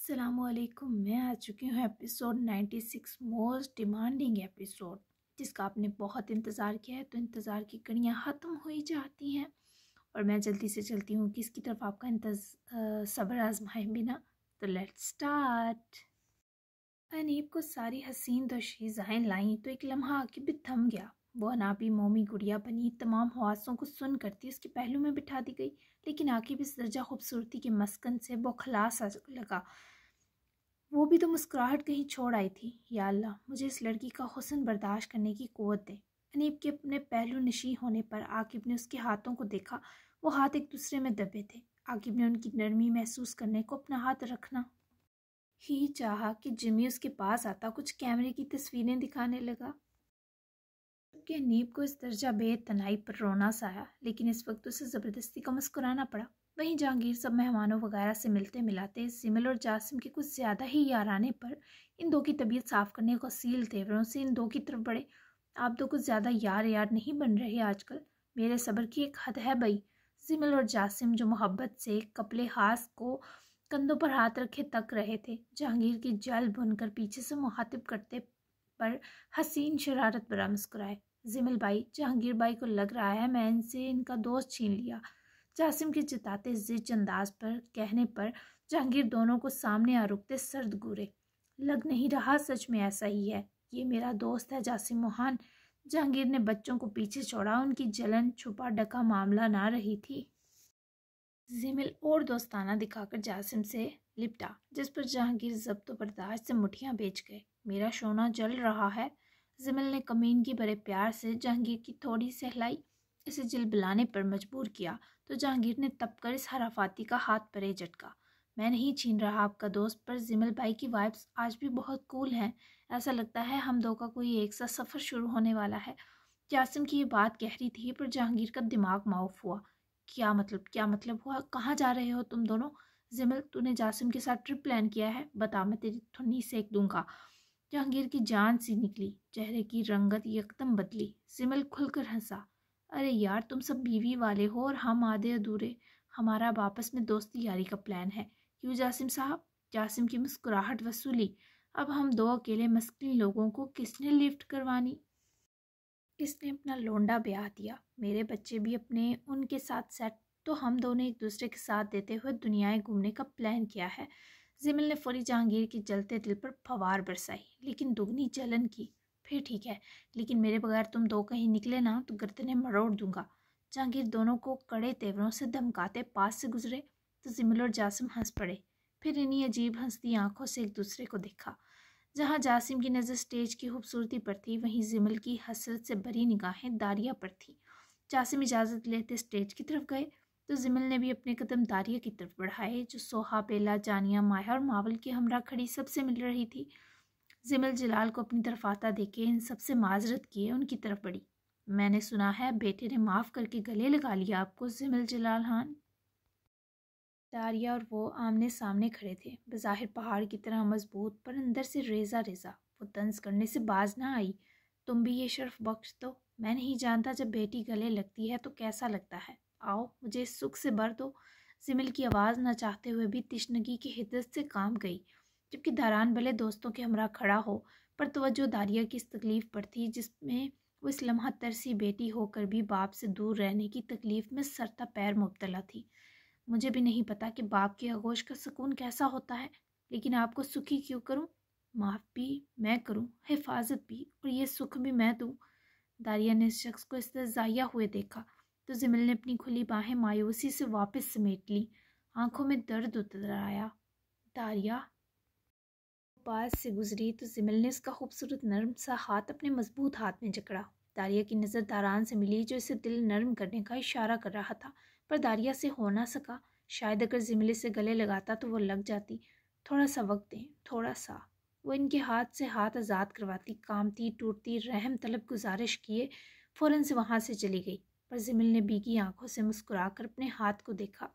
अस्सलामुअलैकुम। मैं आ चुकी हूँ एपिसोड 96, मोस्ट डिमांडिंग एपिसोड, जिसका आपने बहुत इंतज़ार किया है। तो इंतज़ार की कड़ियाँ ख़त्म हो ही जाती हैं और मैं जल्दी से चलती हूँ कि इसकी तरफ आपका सब्र आजमाए बिना। तो लेट्स स्टार्ट। अनीब को सारी हसीन तशीज़ाएँ लाईं तो एक लम्हा आके भी थम गया। वो अनाबी मोमी गुड़िया बनी तमाम हवासों को सुन करती उसके पहलू में बिठा दी गई, लेकिन आकिब इस दर्जा खूबसूरती के मस्कन से बौखला सा लगा। वो भी तो मुस्कुराहट कहीं छोड़ आई थी। या अल्लाह, मुझे इस लड़की का हुस्न बर्दाश्त करने की कुव्वत दे। अनीब के अपने पहलू नशी होने पर आकिब ने उसके हाथों को देखा। वो हाथ एक दूसरे में दबे थे। आकिब ने उनकी नरमी महसूस करने को अपना हाथ रखना ही चाहा कि जिमी उसके पास आता कुछ कैमरे की तस्वीरें दिखाने लगा। कि अनीब को इस दर्जा बेतनाई पर रोना सा आया, लेकिन इस वक्त उसे ज़बरदस्ती का मुस्कुराना पड़ा। वहीं जहांगीर सब मेहमानों वगैरह से मिलते मिलाते सिमल और जासिम के कुछ ज़्यादा ही यार आने पर इन दो की तबीयत साफ़ करने को असील तेवरों से इन दो की तरफ बढ़े। आप दो कुछ ज़्यादा यार नहीं बन रहे आजकल। मेरे सब्र की एक हद है भाई। सिमल और जासिम जो मोहब्बत से कपले हास को कंधों पर हाथ रखे तक रहे थे, जहांगीर की जल बुनकर पीछे से मुखातिब करते पर हसीन शरारत भरा मुस्कुराए। जिमिल भाई, जहांगीर भाई को लग रहा है मैं इनसे इनका दोस्त छीन लिया। जासिम के जताते जिच अंदाज पर कहने पर जहांगीर दोनों को सामने आ रुकते सर्द घूरे। लग नहीं रहा, सच में ऐसा ही है। ये मेरा दोस्त है जासिम मोहन। जहांगीर ने बच्चों को पीछे छोड़ा। उनकी जलन छुपा ढका मामला ना रही थी। जिमिल और दोस्ताना दिखाकर जासिम से लिपटा, जिस पर जहांगीर जब्त बर्दाश्त से मुठियां बेच गए। मेरा शोना जल रहा है। जिमिल ने कमीनगी भरे प्यार से जहांगीर की थोड़ी सहलाई इसे जिलबिलाने पर मजबूर किया तो जहांगीर ने तप कर इस हराफाती का हाथ परे झटका। मैं नहीं छीन रहा आपका दोस्त, पर जिमिल भाई की वाइब्स आज भी बहुत कूल हैं। ऐसा लगता है हम दो का कोई एक सा सफ़र शुरू होने वाला है। जासिम की ये बात गहरी थी पर जहांगीर का दिमाग माउफ हुआ। क्या मतलब हुआ? कहाँ जा रहे हो तुम दोनों? जिमिल, तूने जासिम के साथ ट्रिप प्लान किया है? बता, मैं तेरी थुन्नी सेक दूंगा। जहांगीर की जान सी निकली, चेहरे की रंगत यकदम बदली। जिमिल खुलकर हंसा। अरे यार, तुम सब बीवी वाले हो और हम आधे अधूरे। हमारा अब आपस में दोस्ती यारी का प्लान है। क्यों जासिम साहब? जासिम की मुस्कुराहट वसूली। अब हम दो अकेले मस्किन लोगों को किसने लिफ्ट करवानी? इसने अपना लोंडा ब्याह दिया, मेरे बच्चे भी अपने उनके साथ सेट, तो हम दोनों एक दूसरे के साथ देते हुए दुनियाएं घूमने का प्लान किया है। जिमिल ने फौरी जहांगीर की जलते दिल पर फवार बरसाई, लेकिन दुगनी जलन की। फिर ठीक है, लेकिन मेरे बगैर तुम दो कहीं निकले ना तो गर्दनें मरोड़ दूंगा। जहांगीर दोनों को कड़े तेवरों से धमकाते पास से गुजरे तो जिमिल और जासिम हंस पड़े। फिर इन्हीं अजीब हंसती आंखों से एक दूसरे को देखा। जहाँ जासिम की नज़र स्टेज की खूबसूरती पर थी, वहीं जिमिल की हसरत से भरी निगाहें दारिया पर थी। जासिम इजाज़त लेते स्टेज की तरफ गए तो जिमिल ने भी अपने कदम दारिया की तरफ बढ़ाए, जो सोहा, बेला, जानिया, माया और मावल की हमरा खड़ी सबसे मिल रही थी। जिमिल जलाल को अपनी तरफ आता देखे इन सबसे माजरत किए उनकी तरफ बढ़ी। मैंने सुना है बेटे ने माफ़ करके गले लगा लिया आपको, जिमिल जलाल खान। दारिया और वो आमने सामने खड़े थे, बज़ाहिर पहाड़ की तरह मजबूत, पर अंदर से रेजा रेजा। वो तंज करने से बाज ना आई। तुम भी ये शर्फ बख्श दो। मैं नहीं जानता जब बेटी गले लगती है तो कैसा लगता है। आओ, मुझे इस सुख से भर दो। जिमिल की आवाज़ न चाहते हुए भी तिश्नगी की हिद्दत से काम गई, जबकि दारान भले दोस्तों के हमरा खड़ा हो, पर तवज्जो दारिया की इस तकलीफ़ पर थी जिसमें वो इस लम्हा तरसी बेटी होकर भी बाप से दूर रहने की तकलीफ़ में सरता पैर मुब्तला थी। मुझे भी नहीं पता कि बाप की आगोश का सुकून कैसा होता है, लेकिन आपको सुखी क्यों करूं? माफ़ भी मैं करूं, हिफाजत भी, और ये सुख भी मैं दूं। दारिया ने इस शख्स को इस्तेज़ाया हुए देखा तो जिमिल ने अपनी खुली बाहें मायूसी से वापस समेट ली। आंखों में दर्द उतर आया। दारिया पास से गुजरी तो जिमिल ने उसका खूबसूरत नर्म सा हाथ अपने मजबूत हाथ में जकड़ा। दारिया की नज़र दारान से मिली, जो इसे दिल नरम करने का इशारा कर रहा था, पर दारिया से हो ना सका। शायद अगर जिमिल से गले लगाता तो वो लग जाती। थोड़ा सा वक्त दें, थोड़ा सा। वो इनके हाथ से हाथ आज़ाद करवाती, कामती टूटती रहम तलब गुजारिश किए फ़ौरन से वहाँ से चली गई। पर जिमिल ने भीगी आंखों से मुस्कुरा कर अपने हाथ को देखा।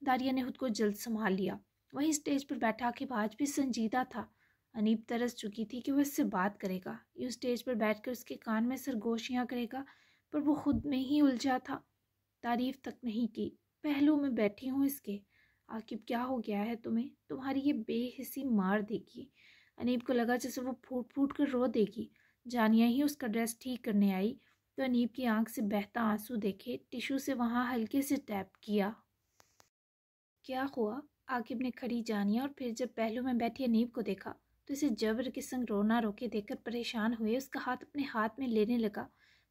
दारिया ने खुद को जल्द संभाल लिया। वहीं स्टेज पर बैठा आकिब आज भी संजीदा था। अनीब तरस चुकी थी कि वो इससे बात करेगा, यूँ स्टेज पर बैठकर उसके कान में सरगोशियाँ करेगा, पर वो खुद में ही उलझा था। तारीफ तक नहीं की। पहलू में बैठी हूँ इसके। आकिब क्या हो गया है तुम्हें? तुम्हारी ये बेहिसी मार देगी। अनीब को लगा जैसे वो फूट फूट कर रो देगी। जानिया ही उसका ड्रेस ठीक करने आई तो अनीब की आंख से बहता आंसू देखे टिशू से वहाँ हल्के से टैप किया। क्या हुआ? आकिब ने खड़ी जानिया और फिर जब पहलू में बैठी अनीब को देखा तो इसे जबर के संग रोना रोके देखकर परेशान हुए उसका हाथ अपने हाथ में लेने लगा,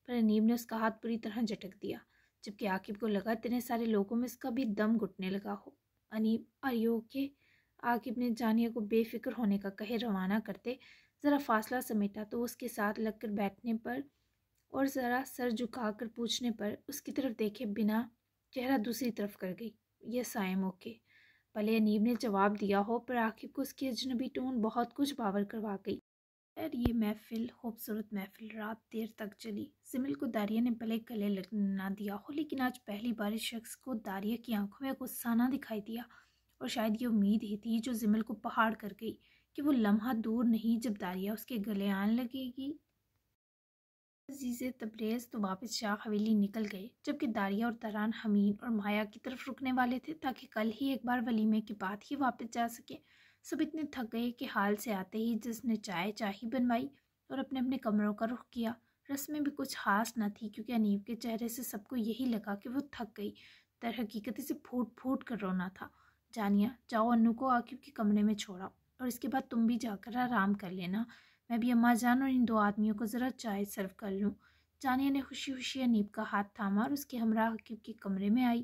पर अनीब ने उसका हाथ पूरी तरह झटक दिया, जबकि आकिब को लगा इतने सारे लोगों में उसका भी दम घुटने लगा हो। Aneeb, are you okay? Aqib ने जानिया को बेफिक्र होने का कहे रवाना करते ज़रा फासला समेटा तो उसके साथ लगकर बैठने पर और ज़रा सर झुकाकर पूछने पर उसकी तरफ देखे बिना चेहरा दूसरी तरफ कर गई। Yes I am okay. भले अनीब ने जवाब दिया हो पर आकिब को उसकी अजनबी टोन बहुत कुछ बावर करवा गई। खैर ये महफिल खूबसूरत महफिल रात देर तक चली। जिमिल को दारिया ने भले गले लगने ना दिया हो, लेकिन आज पहली बार इस शख्स को दारिया की आंखों में गुस्सा ना दिखाई दिया, और शायद ये उम्मीद ही थी जो जिमिल को पहाड़ कर गई कि वो लम्हा दूर नहीं जब दारिया उसके गले आने लगेगी। अजीज़े तबरेज़ तो वापस शाह हवेली निकल गए, जबकि दारिया और तरान हमीन और माया की तरफ रुकने वाले थे ताकि कल ही एक बार वलीमे के बाद ही वापस जा सके। सब इतने थक गए कि हाल से आते ही जिसने चाय चाही बनवाई और अपने अपने कमरों का रुख किया। रस्में भी कुछ खास न थी क्योंकि अनीब के चेहरे से सबको यही लगा कि वो थक गई। दर हकीकत से फूट फूट कर रोना था। जानिया, जाओ अन्नू को आकिब के कमरे में छोड़ा और इसके बाद तुम भी जाकर आराम कर लेना। मैं भी अम्मा जान और इन दो आदमियों को ज़रा चाय सर्व कर लूँ। जानिया ने खुशी खुशी अनीब का हाथ थामा और उसके हमरा आकिब के कमरे में आई,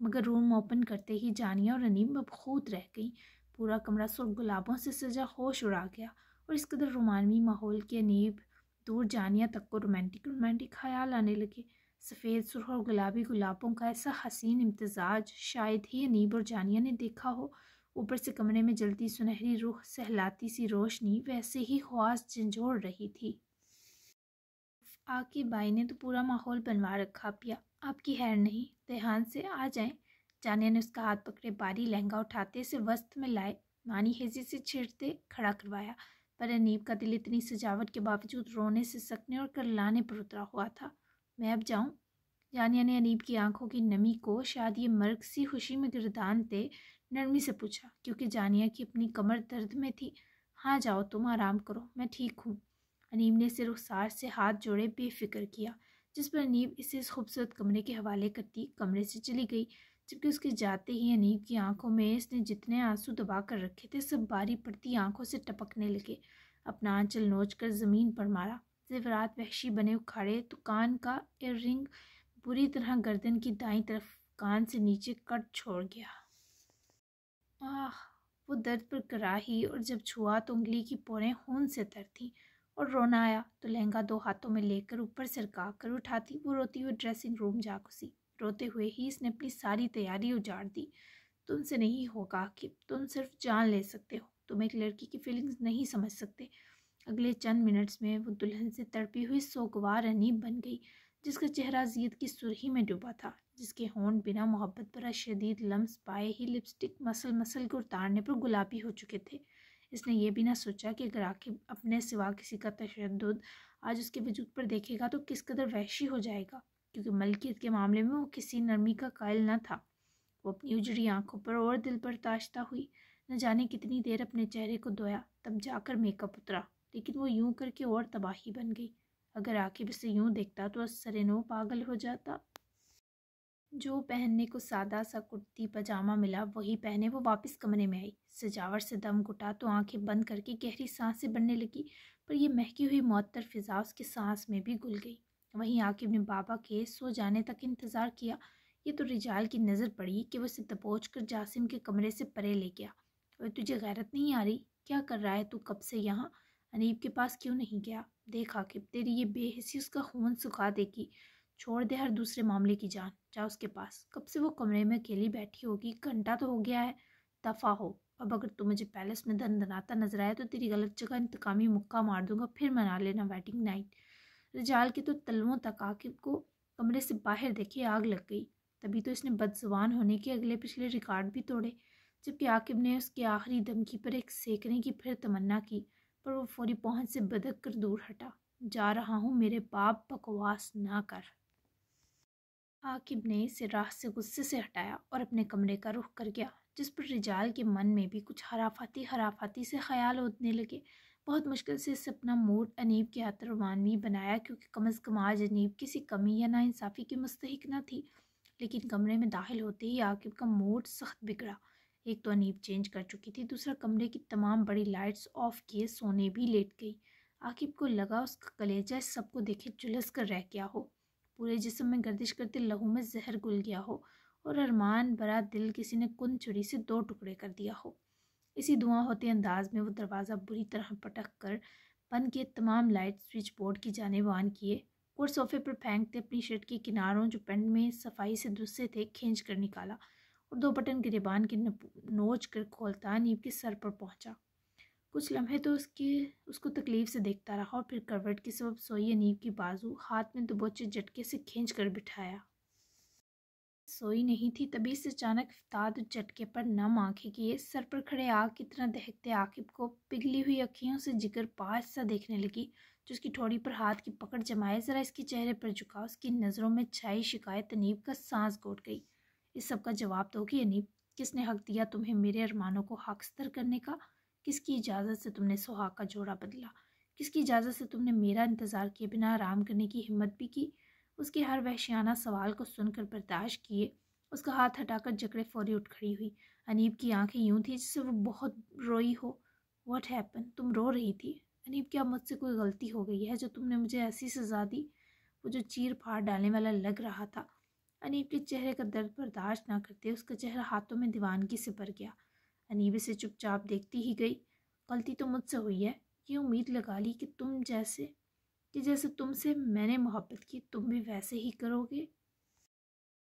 मगर रूम ओपन करते ही जानिया और अनीब मबखूत रह गई। पूरा कमरा सुर्ख गुलाबों से सजा होश उड़ा गया और इस कदर रोमानवी माहौल के अनीब दूर जानिया तक को रोमांटिक रोमांटिक ख्याल आने लगे। सफ़ेद सुर्ख और गुलाबी गुलाबों का ऐसा हसीन इम्तजाज शायद ही अनीब और जानिया ने देखा हो। ऊपर से कमरे में जलती सुनहरी रूह सहलाती सी रोशनी वैसे ही ख्वास झंझोड़ रही थी। आकिब भाई ने तो पूरा माहौल बनवा रखा। पिया आपकी खैर नहीं, देहान से आ जाएं। जानिया ने उसका हाथ पकड़े बारी लहंगा उठाते से वस्त में लाए मानी हेजी से छेड़ते खड़ा करवाया, पर अनीब का दिल इतनी सजावट के बावजूद रोने से सकने और करलाने पर उतरा हुआ था। मैं अब जाऊं? जानिया ने अनीब की आंखों की नमी को शायद ये मर्ग सी खुशी में गिरदानते नरमी से पूछा, क्योंकि जानिया की अपनी कमर दर्द में थी। हाँ जाओ, तुम आराम करो, मैं ठीक हूँ। अनीब ने इसे रुखसार से हाथ जोड़े बेफिक्र किया, जिस पर अनीब इसे इस खूबसूरत कमरे के हवाले करती कमरे से चली गई, जबकि उसके जाते ही अनीब की आंखों में इसने जितने आंसू दबा कर रखे थे सब बारी पड़ती आंखों से टपकने लगे। अपना आंचल नोच कर ज़मीन पर मारा, जेवरात वहशी बने उखाड़े तो कान का ईयर रिंग बुरी तरह गर्दन की दाईं तरफ कान से नीचे कट छोड़ गया। आह, वो दर्द पर कराही और जब छुआ तो उंगली की पोरें खून से तर थीं और रोना आया तो लहंगा दो हाथों में लेकर ऊपर सरका कर उठाती वो रोती हुई ड्रेसिंग रूम जा घुसी। रोते हुए ही इसने अपनी सारी तैयारी उजाड़ दी। तुमसे नहीं होगा आकिब, तुम सिर्फ जान ले सकते हो, तुम एक लड़की की फीलिंग्स नहीं समझ सकते। अगले चंद मिनट्स में वो दुल्हन से तड़पी हुई सोगवार अनीब बन गई, जिसका चेहरा जीत की सुर्खी में डूबा था, जिसके होंठ बिना मोहब्बत पर शदीद लम्स पाए ही लिपस्टिक मसल मसल को उतारने पर गुलाबी हो चुके थे। इसने ये भी ना सोचा कि अगर आकिब अपने सिवा किसी का तशद्दुद आज उसके वजूद पर देखेगा तो किस कदर वहशी हो जाएगा, क्योंकि मलकियत के मामले में वो किसी नरमी का कायल न था। वो अपनी उजड़ी आंखों पर और दिल पर ताशता हुई न जाने कितनी देर अपने चेहरे को धोया, तब जाकर मेकअप उतरा, लेकिन वो यूं करके और तबाही बन गई। अगर आकिब इसे यूं देखता तो सरेनो पागल हो जाता। जो पहनने को सादा सा कुर्ती पजामा मिला वही पहने वो वापस कमरे में आई। सजावट से दम घुटा तो आंखें बंद करके गहरी सांसें बनने लगी, पर यह महकी हुई मुअत्तर फिजा उसकी सांस में भी घुल गई। वहीं आकिब ने बाबा के सो जाने तक इंतज़ार किया। ये तो रिजाल की नज़र पड़ी कि वो उसे दबोच कर जासिम के कमरे से परे ले गया। और तुझे गैरत नहीं आ रही? क्या कर रहा है तू कब से यहाँ? अनीब के पास क्यों नहीं गया? देख आकिब, तेरी ये बेहिसी उसका खून सुखा देगी। छोड़ दे हर दूसरे मामले की जान, जा उसके पास। कब से वो कमरे में अकेली बैठी होगी, घंटा तो हो गया है। दफ़ा हो। अब अगर तू मुझे पैलेस में दंदनाता नजर आया तो तेरी गलत जगह इंतकामी मुक्का मार दूंगा, फिर मना लेना वेडिंग नाइट। रिजाल के तो तलवों तक आकिब को कमरे से बाहर देखे आग लग गई। तभी तो इसने बदजुबान होने के अगले पिछले रिकॉर्ड भी तोड़े। जबकि आकिब ने उसकी आखिरी धमकी पर एक सेकने की फिर तमन्ना की, पर वो फौरी पहुंच से बदक कर दूर हटा। जा रहा हूँ मेरे बाप, बकवास ना कर। आकिब ने इसे राह से गुस्से से हटाया और अपने कमरे का रुख कर गया, जिस पर रिजाल के मन में भी कुछ हराफाती से ख्याल होने लगे। बहुत मुश्किल से इस अपना मूड अनीब के हाथ रोमानवी बनाया, क्योंकि कम अज़ कम आज अनीब किसी कमी या नाइंसाफ़ी की मुस्तहिक न थी। लेकिन कमरे में दाखिल होते ही आकिब का मूड सख्त बिगड़ा। एक तो अनीब चेंज कर चुकी थी, दूसरा कमरे की तमाम बड़ी लाइट्स ऑफ किए सोने भी लेट गई। आकिब को लगा उसका कलेजा इस सबको देखे झुलस कर रह गया हो, पूरे जिस्म में गर्दिश करते लहू में जहर घुल गया हो और अरमान भरा दिल किसी ने कुन छुरी से 2 टुकड़े कर दिया हो। इसी धुआं होते अंदाज में वो दरवाज़ा बुरी तरह पटक कर बंद किए, तमाम लाइट स्विच बोर्ड की जानिब ऑन किए और सोफे पर फेंकते अपनी शर्ट के किनारों जो पेंट में सफाई से दुस्से थे खींच कर निकाला और 2 बटन गिरेबान के नोच कर खोलता नीब के सर पर पहुंचा। कुछ लम्हे तो उसको तकलीफ से देखता रहा और फिर करवट के सबब सोई नीब की बाजू हाथ में दबोचे झटके से खींच कर बिठाया। सोई नहीं थी, तभी से अचानक इफ्ताद झटके पर नम आंखें किए सर पर खड़े आग की तरह दहकते आकिब को पिघली हुई अखियों से जिगर पास सा देखने लगी, जो उसकी ठोड़ी पर हाथ की पकड़ जमाए ज़रा इसके चेहरे पर झुका। उसकी नज़रों में छाई शिकायत अनीब का सांस घोट गई। इस सब का जवाब दो कि अनीब, किसने हक दिया तुम्हें मेरे अरमानों को हकस्तर करने का? किसकी इजाज़त से तुमने सुहाग का जोड़ा बदला? किसकी इजाज़त से तुमने मेरा इंतज़ार किए बिना आराम करने की हिम्मत भी की? उसके हर वहशियाना सवाल को सुनकर बर्दाश्त किए उसका हाथ हटाकर जकड़े फौरी उठ खड़ी हुई। अनीब की आंखें यूं थी जैसे वो बहुत रोई हो। What happen? तुम रो रही थी? अनीब, क्या मुझसे कोई गलती हो गई है जो तुमने मुझे ऐसी सज़ा दी? वो जो चीर फाड़ डालने वाला लग रहा था। अनीब के चेहरे का दर्द बर्दाश्त ना करते उसका चेहरा हाथों में दीवानगी से भर गया। अनीब इसे चुपचाप देखती ही गई। गलती तो मुझसे हुई है, ये उम्मीद लगा ली कि जैसे तुमसे मैंने मोहब्बत की तुम भी वैसे ही करोगे।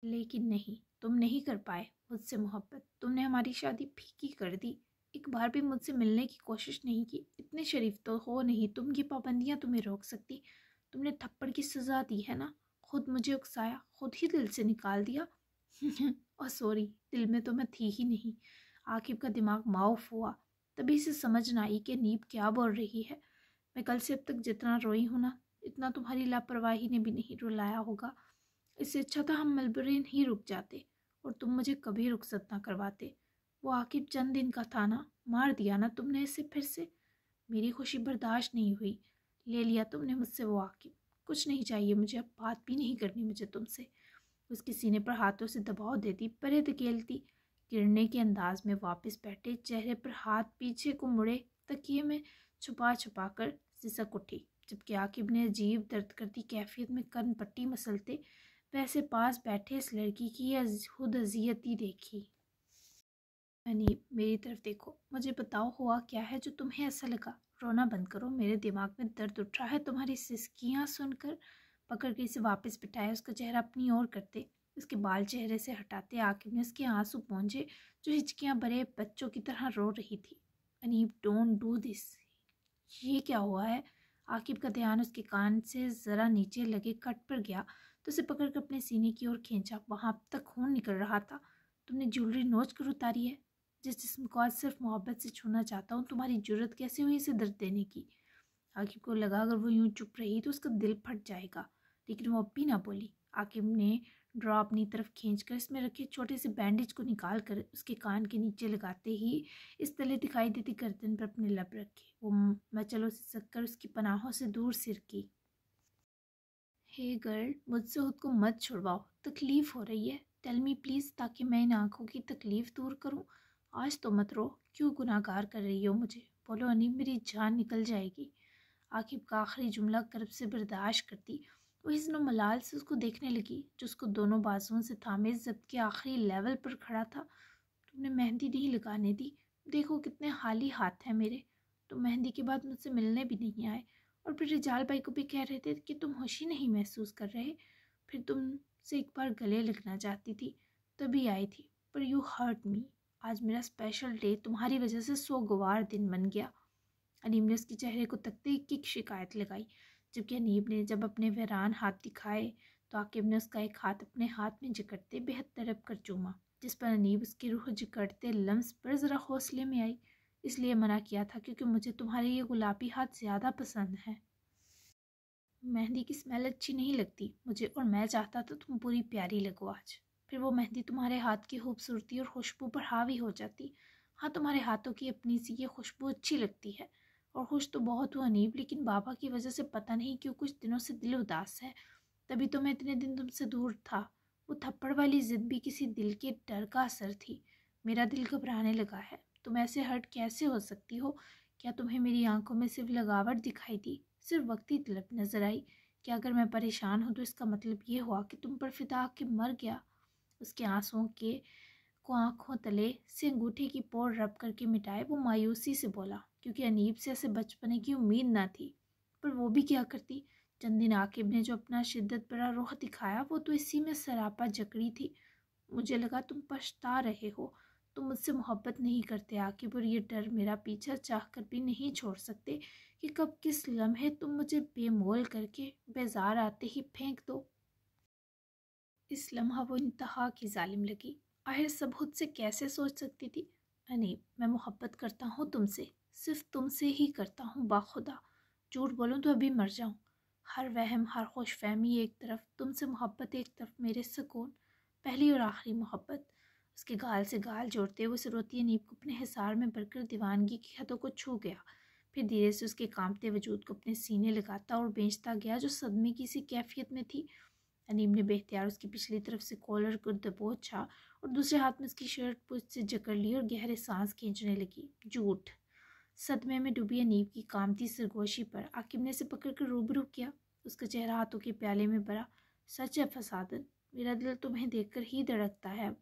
लेकिन नहीं, तुम नहीं कर पाए मुझसे मोहब्बत। तुमने हमारी शादी फीकी कर दी। एक बार भी मुझसे मिलने की कोशिश नहीं की। इतने शरीफ तो हो नहीं तुम, ये पाबंदियां तुम्हें रोक सकती। तुमने थप्पड़ की सज़ा दी है ना, खुद मुझे उकसाया, खुद ही दिल से निकाल दिया। और सॉरी, दिल में तो मैं थी ही नहीं। आकिब का दिमाग माउफ हुआ। तभी से समझ ना आई कि नीब क्या बोल रही है। मैं कल से अब तक जितना रोई हूँ ना, इतना तुम्हारी लापरवाही ने भी नहीं रुलाया होगा। इससे अच्छा था हम मेलबर्न ही रुक जाते और तुम मुझे कभी रुखसत ना करवाते। वो आकिब चंद दिन का था ना, मार दिया ना तुमने इसे फिर से। मेरी खुशी बर्दाश्त नहीं हुई, ले लिया तुमने मुझसे वो आकिब। कुछ नहीं चाहिए मुझे, अब बात भी नहीं करनी मुझे तुमसे। उसके सीने पर हाथों से दबाव देती, परे धकेलती, गिरने के अंदाज में वापस बैठे, चेहरे पर हाथ पीछे को मुड़े, तकिए में छुपा छुपा कर सिसक उठी। जबकि आकिब ने अजीब दर्द करती कैफियत में कर्न पट्टी मसलते वैसे पास बैठे इस लड़की की खुद अजियती देखी। अनीब, मेरी तरफ देखो, मुझे बताओ हुआ क्या है जो तुम्हें ऐसा लगा? रोना बंद करो, मेरे दिमाग में दर्द उठ रहा है तुम्हारी सिसकियाँ सुनकर। पकड़ के इसे वापस बिठाया, उसका चेहरा अपनी ओर करते, उसके बाल चेहरे से हटाते आकिब ने उसके आंसू पहुँचे जो हिचकियाँ भरे बच्चों की तरह रो रही थी। Aneeb, don't do this. ये क्या हुआ है? आकिब का ध्यान उसके कान से ज़रा नीचे लगे कट पर गया तो उसे पकड़कर अपने सीने की ओर खींचा। वहाँ अब तक खून निकल रहा था। तुमने ज्वेलरी नोच कर उतारी है? जिस जिस्म को आज सिर्फ मोहब्बत से छूना चाहता हूँ, तुम्हारी जुर्रत कैसे हुई इसे दर्द देने की? आकिब को लगा अगर वो यूं चुप रही तो उसका दिल फट जाएगा, लेकिन वो अब भी ना बोली। आकिब ने ड्रॉ अपनी तरफ खींचकर इसमें रखे छोटे से बैंडेज को निकाल कर उसके कान के नीचे लगाते ही इस तले दिखाई देती गर्दन पर अपने लब रखे। वो मचलों से सककर उसकी पनाहों से दूर सिर की। हे गर्ल, मुझसे खुद को मत छुड़वाओ, तकलीफ़ हो रही है। टेल मी प्लीज़, ताकि मैं इन आँखों की तकलीफ़ दूर करूँ। आज तो मत रो, क्यों गुनाहगार कर रही हो मुझे? बोलो अनीब, मेरी जान निकल जाएगी। आकिब का आखिरी जुमला कर्ब से बर्दाश्त करती वो हिज़्नो मलाल से उसको देखने लगी, जो उसको दोनों बाजुओं से थामे जब्त के आखिरी लेवल पर खड़ा था। तुमने मेहंदी नहीं लगाने दी, देखो कितने खाली हाथ हैं मेरे। तुम मेहंदी के बाद मुझसे मिलने भी नहीं आए और फिर रिजाल भाई को भी कह रहे थे कि तुम खुशी नहीं महसूस कर रहे। फिर तुमसे एक बार गले लगना चाहती थी, तभी आई थी, पर यू हर्ट मी। आज मेरा स्पेशल डे तुम्हारी वजह से सोगवार दिन बन गया। अनीब ने उसके चेहरे को तकते की शिकायत लगाई, जबकि अनीब ने जब अपने वीरान हाथ दिखाए तो आकिब ने उसका एक हाथ अपने हाथ में जकड़ते बेहद तड़प कर चूमा, जिस पर अनीब उसकी रूह जकड़ते लम्स पर ज़रा हौसले में आई। इसलिए मना किया था क्योंकि मुझे तुम्हारे ये गुलाबी हाथ ज़्यादा पसंद है। मेहंदी की स्मेल अच्छी नहीं लगती मुझे, और मैं चाहता था तुम पूरी प्यारी लगो आज। फिर वो मेहंदी तुम्हारे हाथ की खूबसूरती और खुशबू पर हावी हो जाती। हाँ, तुम्हारे हाथों की अपनी सी ये खुशबू अच्छी लगती है। और खुश तो बहुत हुआ अनीब, लेकिन बाबा की वजह से पता नहीं क्यों कुछ दिनों से दिल उदास है। तभी तो मैं इतने दिन तुमसे दूर था। वो थप्पड़ वाली जिद भी किसी दिल के डर का असर थी। मेरा दिल घबराने लगा है। तुम ऐसे हर्ट कैसे हो सकती हो? क्या तुम्हें मेरी आंखों में सिर्फ लगावट दिखाई दी, सिर्फ वक्ती तलब नजर आई? कि अगर मैं परेशान हूँ तो इसका मतलब ये हुआ कि तुम पर फिदा आके मर गया? उसके आंसुओं के को आंखों तले से अंगूठे की पोर रब करके मिटाए वो मायूसी से बोला, क्योंकि अनीब से ऐसे बचपने की उम्मीद ना थी। पर वो भी क्या करती? चंद दिन आकिब ने जो अपना शिद्दत भरा रुख दिखाया वो तो इसी में सरापा जकड़ी थी। मुझे लगा तुम पछता रहे हो, तुम मुझसे मोहब्बत नहीं करते आकिब, और ये डर मेरा पीछा चाह कर भी नहीं छोड़ सकते कि कब किस लम्हे तुम मुझे बेमोल करके बेजार आते ही फेंक दो। इस लम्हा वो इंतहा की जालिम लगी। आखिर सब खुद से कैसे सोच सकती थी? अनीब, मैं मोहब्बत करता हूँ तुमसे, सिर्फ तुमसे ही करता हूँ बाखुदा। झूठ बोलूँ तो अभी मर जाऊँ। हर वहम, हर खुश फहमी एक तरफ, तुमसे मोहब्बत एक तरफ, मेरे सुकून, पहली और आखिरी मोहब्बत। उसके गाल से गाल जोड़ते हुए सरोती अनीब को अपने हिसार में भरकर दीवानगी की हदों को छू गया। फिर धीरे से उसके कांपते वजूद को अपने सीने लगाता और बेचता गया जो सदमे की सी कैफियत में थी। अनीब ने बेख्तियार उसकी पिछली तरफ से कॉलर को दबोचा और दूसरे हाथ में उसकी शर्ट पुछ से जकड़ ली और गहरे सांस खींचने लगी। झूठ। सदमे में डूबी अनीब की कामती सरगोशी पर आकिब ने से पकड़ कर रूबरू किया। उसका चेहरा हाथों के प्याले में भरा। सच है फसादन, मेरा दिल तुम्हें देखकर ही धड़कता है अब।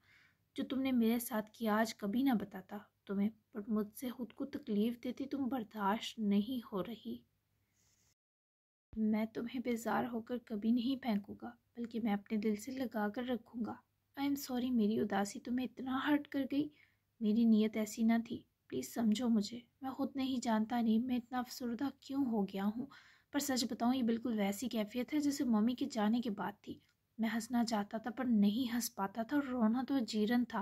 जो तुमने मेरे साथ किया आज कभी ना बताता तुम्हें, पर मुझसे खुद को तकलीफ देती तुम बर्दाश्त नहीं हो रही। मैं तुम्हें बेजार होकर कभी नहीं फेंकूंगा, बल्कि मैं अपने दिल से लगा कर रखूंगा। आई एम सॉरी, मेरी उदासी तुम्हें इतना हर्ट कर गई। मेरी नीयत ऐसी ना थी, प्लीज़ समझो मुझे। मैं खुद नहीं जानता नहीं मैं इतना अफसरदा क्यों हो गया हूँ। पर सच बताऊँ, ये बिल्कुल वैसी कैफियत है जैसे मम्मी के जाने के बाद थी। मैं हंसना चाहता था पर नहीं हंस पाता था, और रोना तो जीरन था।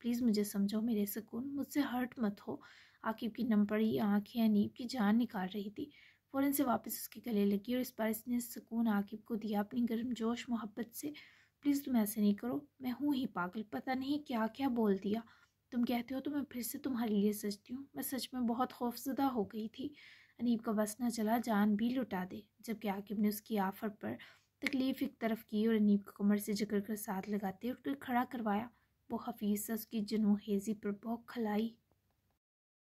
प्लीज़ मुझे समझो मेरे सुकून, मुझसे हर्ट मत हो। आकिब की नम पड़ी आँखें अनीब की जान निकाल रही थी। फ़ौरन से वापस उसके गले लगी और इस बार इसने सुकून आकिब को दिया अपनी गर्मजोश मोहब्बत से। प्लीज़ तुम ऐसे नहीं करो, मैं हूँ ही पागल, पता नहीं क्या क्या बोल दिया। तुम कहते हो तो मैं फिर से तुम्हारे लिए सजती हूँ। मैं सच में बहुत खौफजदा हो गई थी। अनीब का बस न चला जान भी लुटा दे, जबकि आकिब ने उसकी आफर पर तकलीफ एक तरफ की और अनीब को कमर से जकड़ कर साथ लगाते उठकर खड़ा करवाया। वो हफीज़ सा उसकी जनू हेजी पर बौखल आई।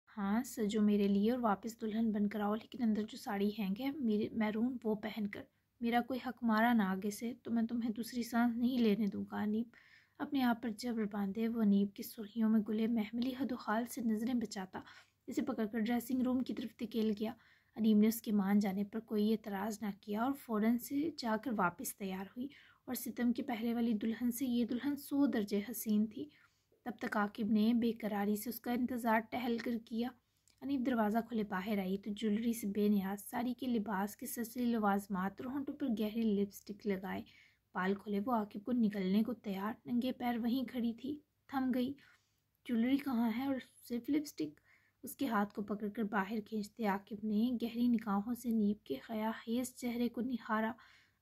हाँ, सजो मेरे लिए और वापस दुल्हन बनकर आओ, लेकिन अंदर जो साड़ी हैंगे मेरे मैरून वो पहन कर। मेरा कोई हक मारा ना आगे से तो मैं तुम्हें दूसरी सांस नहीं लेने दूंगा। अनीब अपने आप पर जबर बांधे वो अनीब की सुर्खियों में गुले महमली हदोखाल से नज़रें बचाता इसे पकड़कर ड्रेसिंग रूम की तरफ धकेल गया। अनीब ने उसके मान जाने पर कोई एतराज़ ना किया और फ़ौरन से जाकर वापस तैयार हुई। और सितम के पहले वाली दुल्हन से ये दुल्हन 100 दर्जे हसीन थी। तब तक आकिब ने बेकरारी से उसका इंतज़ार टहल कर किया। अनीब दरवाज़ा खुले बाहर आई तो ज्वेलरी से बेनियाज साड़ी के लिबास के ससरी लवाजमात और होंठों पर गहरी लिपस्टिक लगाए बाल खोले वो आकिब को निकलने को तैयार नंगे पैर वहीं खड़ी थी। थम गई। ज्वेलरी कहाँ है और सिर्फ लिपस्टिक? उसके हाथ को पकड़कर बाहर खींचते आकिब ने गहरी निगाहों से अनीब के खया खेज चेहरे को निहारा।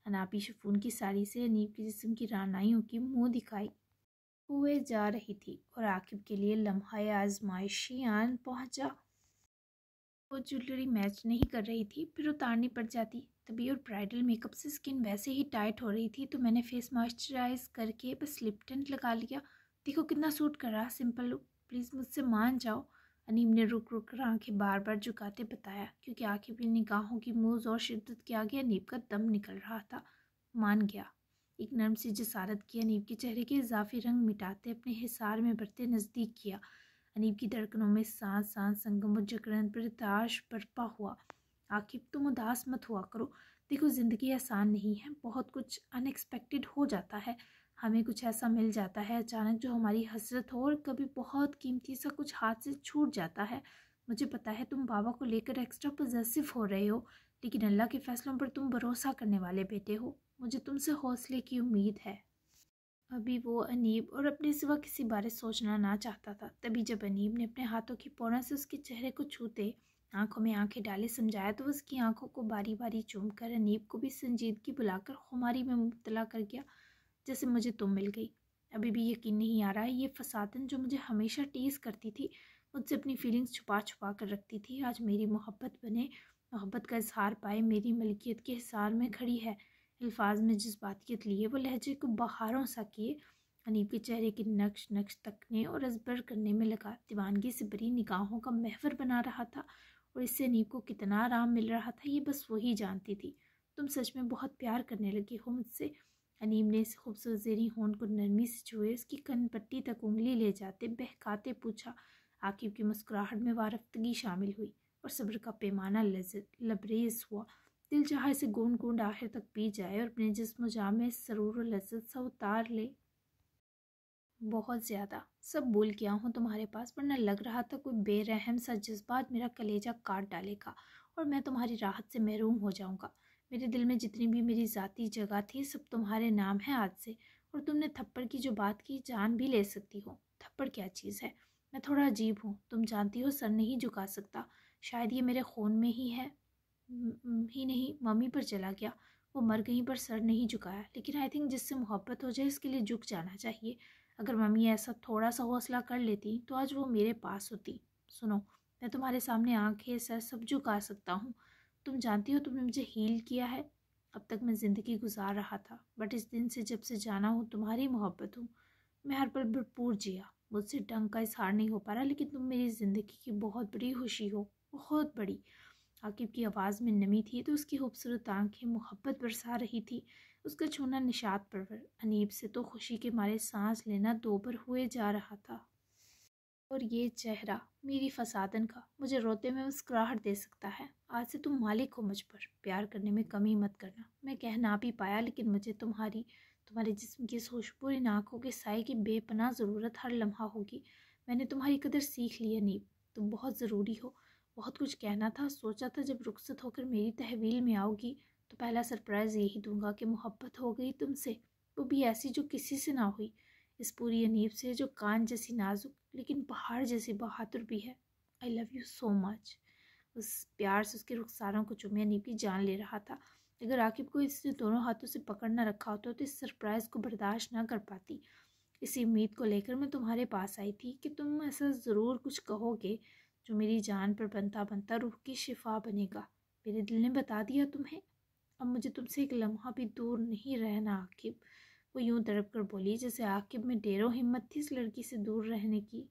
अनाबी शिफॉन की साड़ी से अनीब के जिस्म की रानाइयों की मुँह दिखाई हुए जा रही थी और आकिब के लिए लम्हा आजमाइशी आन पहुंचा। वो ज्वेलरी मैच नहीं कर रही थी, फिर उतारनी पड़ जाती तभी, और ब्राइडल मेकअप से स्किन वैसे ही टाइट हो रही थी तो मैंने फेस मॉइस्चराइज करके बस लिप टिंट लगा लिया। देखो कितना सूट कर रहा, सिंपल लुक, प्लीज़ मुझसे मान जाओ। अनीब ने रुक रुक कर आंखें बार बार झुकाते बताया, क्योंकि आकिब की निगाहों की मूज और शिद्दत के आगे अनीब का दम निकल रहा था। मान गया। एक नर्म सी जसारत की अनीब के चेहरे के इजाफी रंग मिटाते अपने हिसार में भरते नज़दीक किया। अनीब की धड़कनों में सांस सांस संगम और जकड़न पर ताश बरपा हुआ। आकिब तुम उदास मत हुआ करो। देखो ज़िंदगी आसान नहीं है, बहुत कुछ अनएक्सपेक्टेड हो जाता है। हमें कुछ ऐसा मिल जाता है अचानक जो हमारी हसरत हो, और कभी बहुत कीमती सा कुछ हाथ से छूट जाता है। मुझे पता है तुम बाबा को लेकर एक्स्ट्रा पॉजेसिव हो रहे हो, लेकिन अल्लाह के फैसलों पर तुम भरोसा करने वाले बेटे हो। मुझे तुमसे हौसले की उम्मीद है। अभी वो अनीब और अपने सिवा किसी बारे सोचना ना चाहता था। तभी जब अनीब ने अपने हाथों की पौना से उसके चेहरे को छूते आंखों में आंखें डाले समझाया तो उसकी आंखों को बारी बारी चूम कर अनीब को भी संजीदगी बुलाकर खुमारी में मुब्तला कर गया, जैसे मुझे तुम मिल गई। अभी भी यकीन नहीं आ रहा है, ये फसादन जो मुझे हमेशा टीज़ करती थी, मुझसे अपनी फीलिंग्स छुपा छुपा कर रखती थी, आज मेरी मोहब्बत बने, मोहब्बत का इजहार पाए, मेरी मलकियत के हिसार में खड़ी है। अल्फाज में जज्बातियत लिए वो लहजे को बहारों सा किए, अनीब के चेहरे के नक्श नक्श तकने और अजबर करने में लगा, दीवानगी से भरी निगाहों का महवर बना रहा था। और इससे अनीब को कितना आराम मिल रहा था ये बस वही जानती थी। तुम सच में बहुत प्यार करने लगी हो मुझसे। अनीब ने इस खूबसूरत ज़ेरी होंठ को नरमी से छुए, उसकी कनपट्टी तक उंगली ले जाते बहकाते पूछा। आकिब की मुस्कुराहट में वारफ्तगी शामिल हुई और सब्र का पैमाना लबरेज हुआ। दिल चाहा इसे गूंद गूंद आखिर तक पी जाए और अपने जिस्म जाम में सरूर और लज्जत सा उतार ले। बहुत ज़्यादा सब भूल गया हूँ तुम्हारे पास, वरना लग रहा था कोई बेरहम सा जज्बात मेरा कलेजा काट डालेगा और मैं तुम्हारी राहत से महरूम हो जाऊँगा। मेरे दिल में जितनी भी मेरी ज़ाती जगह थी सब तुम्हारे नाम है आज से। और तुमने थप्पड़ की जो बात की, जान भी ले सकती हो। थप्पड़ क्या चीज़ है? मैं थोड़ा अजीब हूँ, तुम जानती हो, सर नहीं झुका सकता। शायद ये मेरे खून में ही है। ही नहीं, मम्मी पर चला गया, वो मर गई पर सर नहीं झुकाया। लेकिन आई थिंक जिससे मोहब्बत हो जाए इसके लिए झुक जाना चाहिए। अगर मम्मी ऐसा थोड़ा सा हौसला कर लेती तो आज वो मेरे पास होती। सुनो, मैं तुम्हारे सामने आंखें सर सब झुका सकता हूँ। तुम जानती हो तुमने मुझे हील किया है। अब तक मैं ज़िंदगी गुजार रहा था, बट इस दिन से जब से जाना हूँ तुम्हारी मोहब्बत हूँ, मैं हर पल भरपूर जिया। मुझसे ढंग का इजहार नहीं हो पा रहा, लेकिन तुम मेरी ज़िंदगी की बहुत बड़ी खुशी हो, बहुत बड़ी। आकिब की आवाज़ में नमी थी तो उसकी खूबसूरत आंखें मोहब्बत बरसा रही थी। उसका छूना निशात परवर। अनीब से तो खुशी के मारे सांस लेना दोबर हुए जा रहा था। और ये चेहरा मेरी फसादन का मुझे रोते में मुस्कुराहट दे सकता है। आज से तुम मालिक हो मुझ पर, प्यार करने में कमी मत करना। मैं कह ना भी पाया, लेकिन मुझे तुम्हारे जिस्म की इस खुशबू, इन आँखों के साए की बेपनाह ज़रूरत हर लम्हा होगी। मैंने तुम्हारी कदर सीख ली अनीब, तुम बहुत ज़रूरी हो। बहुत कुछ कहना था, सोचा था जब रुखसत होकर मेरी तहवील में आओगी तो पहला सरप्राइज़ यही दूंगा कि मोहब्बत हो गई तुमसे, वो भी ऐसी जो किसी से ना हुई। इस पूरी अनीब से जो कान जैसी नाजुक लेकिन पहाड़ जैसी बहादुर भी है। I love you so much. उस प्यार से उसके रुखसारों को चूमे अनीब की जान ले रहा था। अगर आकिब को इसने दोनों हाथों से पकड़ ना रखा होता तो इस सरप्राइज़ को बर्दाश्त ना कर पाती। इसी उम्मीद को लेकर मैं तुम्हारे पास आई थी कि तुम ऐसा ज़रूर कुछ कहोगे जो मेरी जान पर बनता बनता रूह की शिफा बनेगा। मेरे दिल ने बता दिया तुम्हें। अब मुझे तुमसे एक लम्हा भी दूर नहीं रहना आकिब। वो यूं तड़प कर बोली जैसे आकिब में ढेरों हिम्मत थी इस लड़की से दूर रहने की।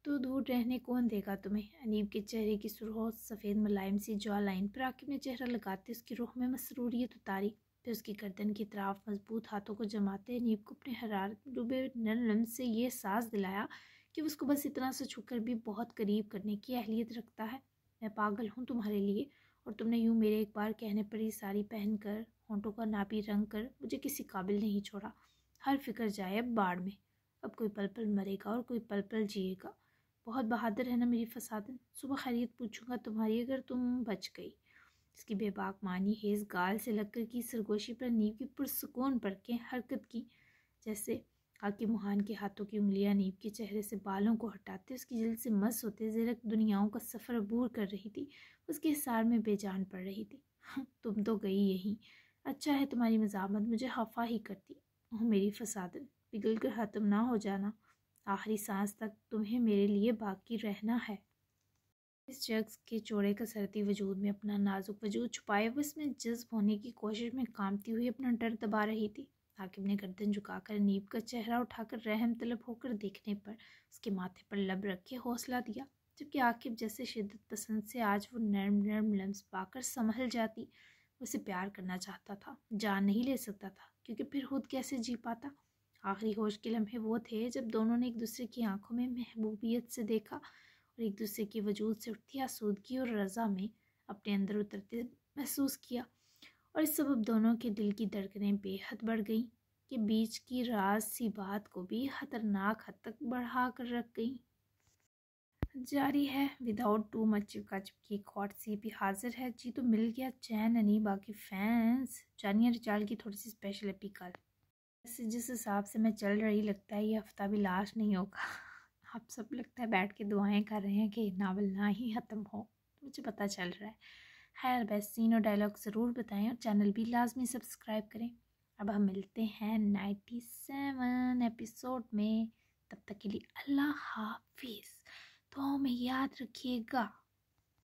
तो दूर रहने कौन देगा तुम्हें? अनीब के चेहरे की सुरख सफ़ेद मुलायम सी जॉ लाइन पर आकिब ने चेहरा लगाते उसकी रूह में मसरूरियत उतारी। फिर उसकी गर्दन की तरफ मजबूत हाथों को जमाते अनीब को अपने हरारत डूबे नरम लम्स से ये एहसास दिलाया कि उसको बस इतना सा छूकर भी बहुत करीब करने की अहलियत रखता है। मैं पागल हूँ तुम्हारे लिए, और तुमने यूँ मेरे एक बार कहने पर ही साड़ी पहन कर, होंठों का नापी रंग कर मुझे किसी काबिल नहीं छोड़ा। हर फिक्र जाए अब बाढ़ में। अब कोई पल पल मरेगा और कोई पल पल जिएगा। बहुत बहादुर है ना मेरी फसादन। सुबह खैरियत पूछूंगा तुम्हारी अगर तुम बच गई। इसकी बेबाक मानी हेज गाल से लगकर की सरगोशी पर नींव की पुरसुकून पड़ के हरकत की, जैसे आके मुहान के हाथों की उंगलियां नीब के चेहरे से बालों को हटाते उसकी जल्द से मस होते ज़रक दुनियाओं का सफ़र अबूर कर रही थी। उसके हिसार में बेजान पड़ रही थी। तुम तो गई यहीं। अच्छा है तुम्हारी मज़ामत मुझे खफा ही करती। ओह मेरी फसादन, पिघल कर ख़त्म ना हो जाना। आखिरी सांस तक तुम्हें मेरे लिए बाकी रहना है। इस शख्स के चौड़े कसरती वजूद में अपना नाजुक वजूद छुपाए वो इसमें जज्ब होने की कोशिश में कामती हुई अपना डर दबा रही थी। आकिब ने गर्दन झुकाकर नीब का चेहरा उठाकर रहम तलब होकर देखने पर उसके माथे पर लब रख के हौसला दिया, जबकि आकिब जैसे शिद्दत पसंद से आज वो नरम नरम लम्स पाकर संभल जाती। उसे प्यार करना चाहता था, जान नहीं ले सकता था, क्योंकि फिर खुद कैसे जी पाता। आखिरी होश के लम्हे वो थे जब दोनों ने एक दूसरे की आंखों में महबूबियत से देखा और एक दूसरे के वजूद से उठती आसूदगी और रज़ा में अपने अंदर उतरते महसूस किया। और इस सबब दोनों के दिल की धड़कनें बेहद बढ़ गईं कि बीच की राज सी बात को भी ख़तरनाक हद तक बढ़ा कर रख गई। जारी है विदाउट टू मच चिपका चिपकी। एक हॉट सी भी हाजिर है जी, तो मिल गया चैन अनी बाकी फैंस। जानिए रिचाल की थोड़ी सी स्पेशल एपी कल। जिस हिसाब से मैं चल रही, लगता है ये हफ्ता भी लास्ट नहीं होगा। आप सब लगता है बैठ के दुआएं कर रहे हैं कि नावल ना ही ख़त्म हो, मुझे पता चल रहा है। खैर बेस्ट सीन और डायलॉग ज़रूर बताएं और चैनल भी लाजमी सब्सक्राइब करें। अब हम मिलते हैं 97 एपिसोड में। तब तक के लिए अल्लाह हाफिज़। दुआओं में याद रखिएगा।